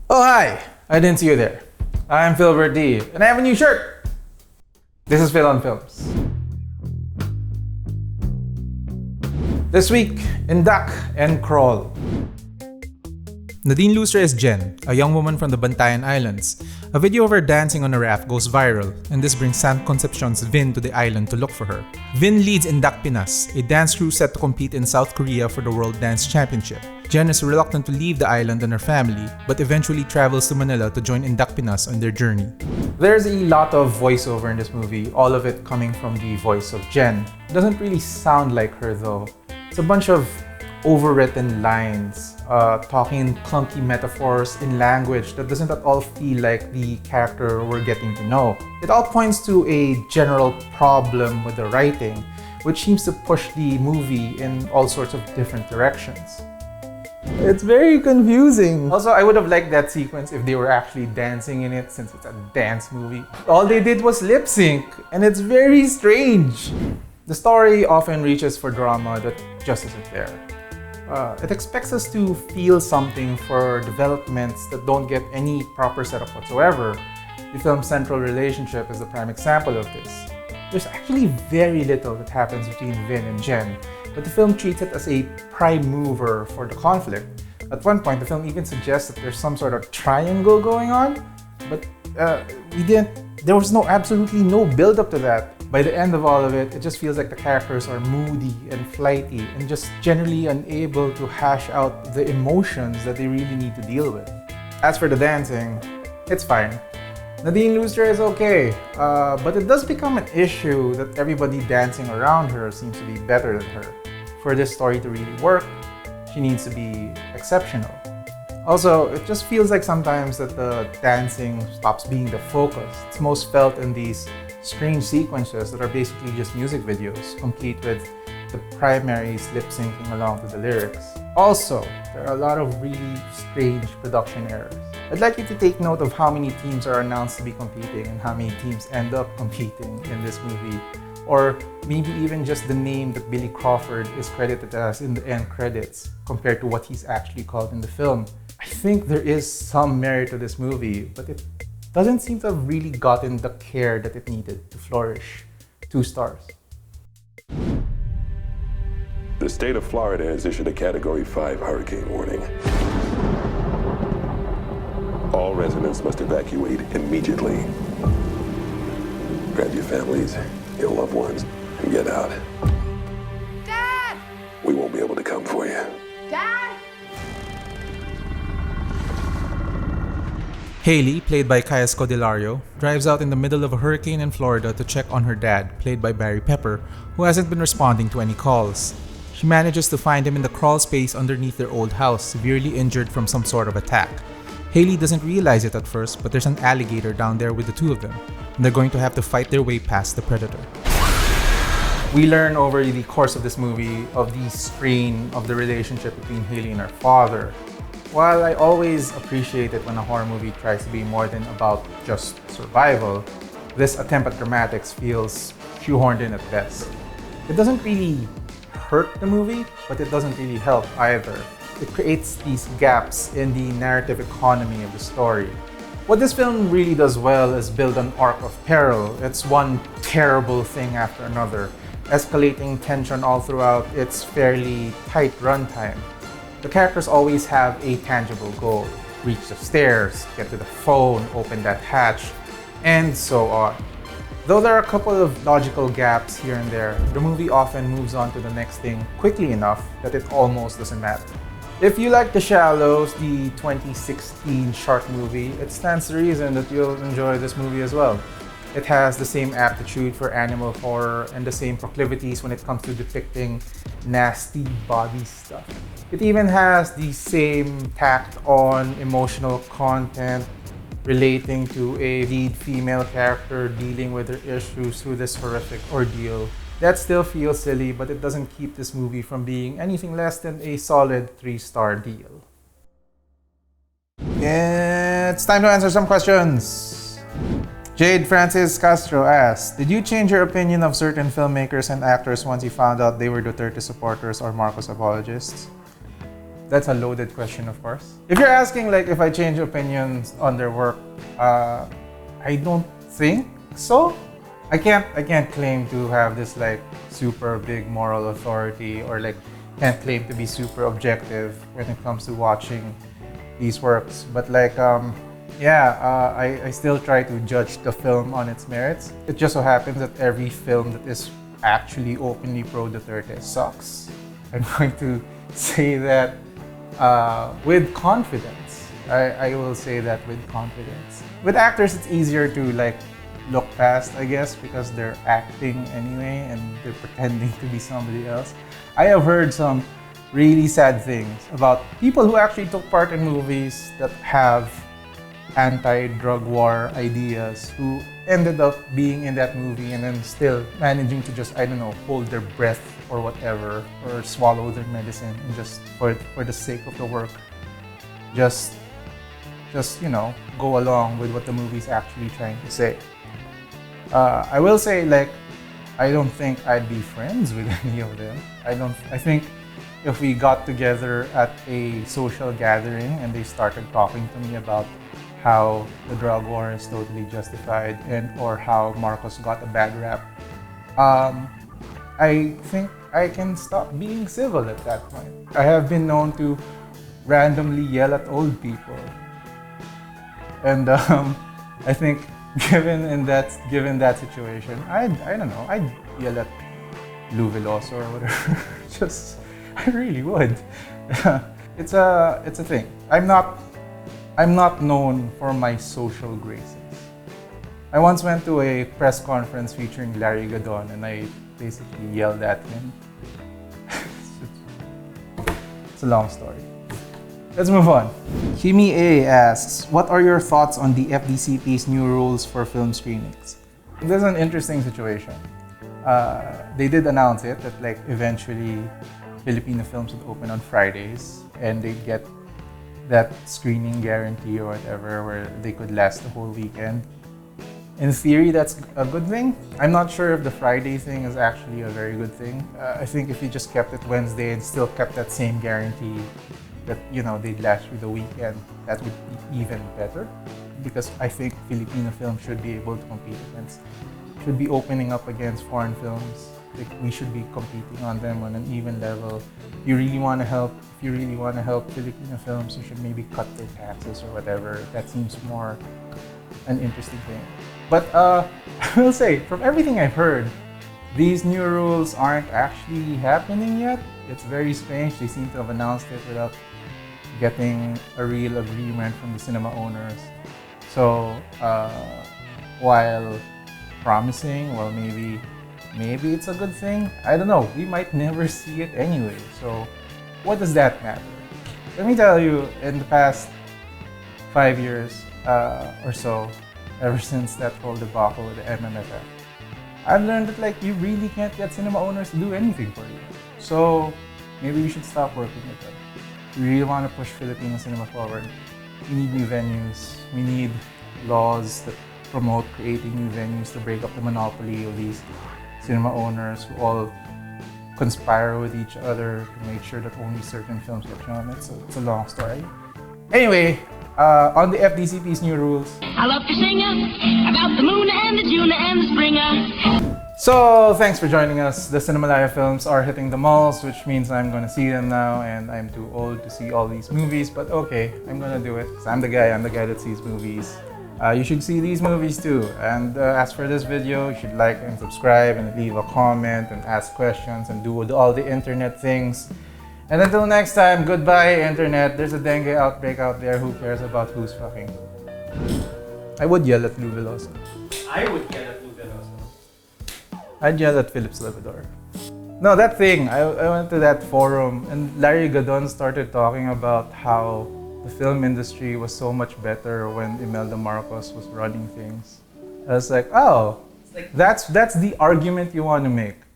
Oh hi! I didn't see you there. I'm Philbert D, and I have a new shirt! This is Phil on Films. This week, Indak and Crawl. Nadine Lustre is Jen, a young woman from the Bantayan Islands. A video of her dancing on a raft goes viral, and this brings San Concepcion's Vin to the island to look for her. Vin leads Indak Pinas, a dance crew set to compete in South Korea for the World Dance Championship. Jen is reluctant to leave the island and her family, but eventually travels to Manila to join Indak Pinas on their journey. There's a lot of voiceover in this movie, all of it coming from the voice of Jen. It doesn't really sound like her though. It's a bunch of overwritten lines, talking in clunky metaphors in language that doesn't at all feel like the character we're getting to know. It all points to a general problem with the writing, which seems to push the movie in all sorts of different directions. It's very confusing. Also, I would have liked that sequence if they were actually dancing in it, since it's a dance movie. All they did was lip sync, and it's very strange. The story often reaches for drama that just isn't there. It expects us to feel something for developments that don't get any proper setup whatsoever. The film's central relationship is the prime example of this. There's actually very little that happens between Vin and Jen, but the film treats it as a prime mover for the conflict. At one point, the film even suggests that there's some sort of triangle going on, but there was absolutely no build up to that. By the end of all of it, it just feels like the characters are moody and flighty and just generally unable to hash out the emotions that they really need to deal with. As for the dancing, it's fine. Nadine Lustre is okay, but it does become an issue that everybody dancing around her seems to be better than her. For this story to really work, she needs to be exceptional. Also, it just feels like sometimes that the dancing stops being the focus. It's most felt in these strange sequences that are basically just music videos, complete with the primaries lip syncing along to the lyrics. Also, there are a lot of really strange production errors. I'd like you to take note of how many teams are announced to be competing and how many teams end up competing in this movie, or maybe even just the name that Billy Crawford is credited as in the end credits compared to what he's actually called in the film. I think there is some merit to this movie, but it doesn't seem to have really gotten the care that it needed to flourish. 2 stars. The state of Florida has issued a Category 5 hurricane warning. All residents must evacuate immediately. Grab your families, your loved ones, and get out. Dad! We won't be able to come for you. Dad! Haley, played by Kaya Scodelario, drives out in the middle of a hurricane in Florida to check on her dad, played by Barry Pepper, who hasn't been responding to any calls. She manages to find him in the crawl space underneath their old house, severely injured from some sort of attack. Haley doesn't realize it at first, but there's an alligator down there with the two of them, and they're going to have to fight their way past the predator. We learn over the course of this movie of the strain of the relationship between Haley and her father. While I always appreciate it when a horror movie tries to be more than about just survival, this attempt at dramatics feels shoehorned in at best. It doesn't really hurt the movie, but it doesn't really help either. It creates these gaps in the narrative economy of the story. What this film really does well is build an arc of peril. It's one terrible thing after another, escalating tension all throughout its fairly tight runtime. The characters always have a tangible goal: reach the stairs, get to the phone, open that hatch, and so on. Though there are a couple of logical gaps here and there, the movie often moves on to the next thing quickly enough that it almost doesn't matter. If you like The Shallows, the 2016 shark movie, it stands to reason that you'll enjoy this movie as well. It has the same aptitude for animal horror and the same proclivities when it comes to depicting nasty body stuff. It even has the same tact on emotional content relating to a lead female character dealing with her issues through this horrific ordeal. That still feels silly, but it doesn't keep this movie from being anything less than a solid 3-star deal. It's time to answer some questions. Jade Francis Castro asks, did you change your opinion of certain filmmakers and actors once you found out they were Duterte supporters or Marcos apologists? That's a loaded question, of course. If you're asking like if I change opinions on their work, I don't think so. I can't claim to have this like super big moral authority, or like can't claim to be super objective when it comes to watching these works. But like I still try to judge the film on its merits. It just so happens that every film that is actually openly pro Duterte sucks. I'm going to say that with confidence. I will say that with confidence. With actors, it's easier to like look past, I guess, because they're acting anyway and they're pretending to be somebody else. I have heard some really sad things about people who actually took part in movies that have anti-drug war ideas, who ended up being in that movie and then still managing to just, I don't know, hold their breath or whatever, or swallow their medicine, and just for the sake of the work, just you know, go along with what the movie's actually trying to say. I will say, like, I don't think I'd be friends with any of them. I think if we got together at a social gathering and they started talking to me about how the drug war is totally justified and or how Marcos got a bad rap, I think I can stop being civil at that point. I have been known to randomly yell at old people, and I think given that situation, I don't know, I'd yell at Lou Veloso or whatever. Just, I really would. It's a thing. I'm not known for my social graces. I once went to a press conference featuring Larry Gadon and I basically yelled at him. It's a long story. Let's move on. Kimi A asks, what are your thoughts on the FDCP's new rules for film screenings? This is an interesting situation. They did announce it, that like eventually Filipino films would open on Fridays and they'd get that screening guarantee or whatever, where they could last the whole weekend. In theory, that's a good thing. I'm not sure if the Friday thing is actually a very good thing. I think if you just kept it Wednesday and still kept that same guarantee that, you know, they'd last through the weekend, that would be even better. Because I think Filipino films should be able to compete against, should be opening up against foreign films. Like, we should be competing on them on an even level. If you really want to help Filipino films, you should maybe cut their taxes or whatever. That seems more an interesting thing. But I will say, from everything I've heard, these new rules aren't actually happening yet. It's very strange. They seem to have announced it without getting a real agreement from the cinema owners. So while promising, well, maybe it's a good thing. I don't know. We might never see it anyway. So what does that matter? Let me tell you, in the past 5 years or so, ever since that whole debacle with the MMFF, I've learned that like you really can't get cinema owners to do anything for you. So maybe we should stop working with them. We really want to push Filipino cinema forward. We need new venues. We need laws that promote creating new venues to break up the monopoly of these cinema owners who all conspire with each other to make sure that only certain films get shown. It's a long story. Anyway, on the FDCP's new rules. I love to sing about the moon and the June and the springer. So thanks for joining us. The Cinemalaya films are hitting the malls, which means I'm gonna see them now, and I'm too old to see all these movies, but okay, I'm gonna do it. 'Cause I'm the guy that sees movies. You should see these movies too. And as for this video, you should like and subscribe and leave a comment and ask questions and do all the internet things. And until next time, goodbye internet. There's a dengue outbreak out there. Who cares about who's fucking? I would yell at Lou Veloso. I would yell at Lou Veloso. I'd yell at Philip Salvador. No, that thing. I went to that forum and Larry Gadon started talking about how the film industry was so much better when Imelda Marcos was running things. I was like, oh, that's the argument you want to make.